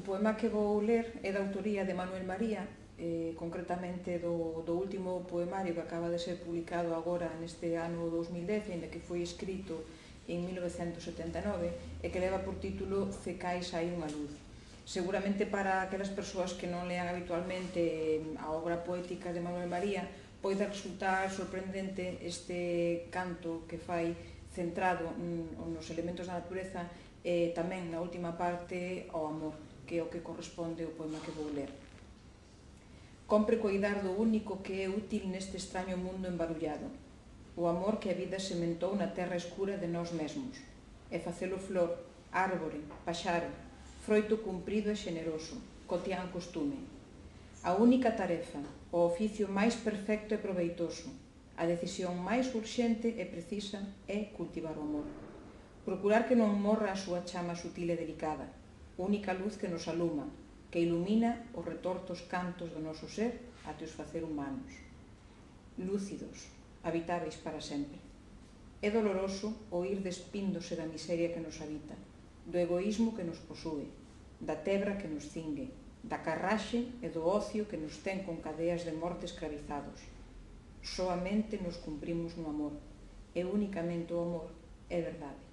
poema que vou ler é da autoría de Manuel María, concretamente do último poemario que acaba de ser publicado agora neste ano 2010, ainda que foi escrito en 1979, e que leva por título Se cais hai unha luz. Seguramente para aquelas persoas que non lean habitualmente a obra poética de Manuel María poida resultar sorprendente este canto que fai centrado nos elementos da natureza e tamén na última parte ao amor, que é o que corresponde ao poema que vou ler. Compre coidar do único que é útil neste extraño mundo embarullado, o amor que a vida sementou na terra escura de nós mesmos, e facelo flor, árbore, paxaro, froito cumprido e xeneroso, cotián costume. A única tarefa, o oficio máis perfecto e proveitoso, a decisión máis urxente e precisa é cultivar o amor. Procurar que non morra a súa chama sutil e delicada, única luz que nos aluma, que ilumina os retortos cantos do noso ser até os facer humanos. Lúcidos, habitáveis para sempre. É doloroso oír despíndose da miseria que nos habita, do egoísmo que nos posúe, da tebra que nos cingue, da carraxe e do ocio que nos ten con cadeas de morte escravizados. Soamente nos cumprimos no amor, e únicamente o amor é verdade.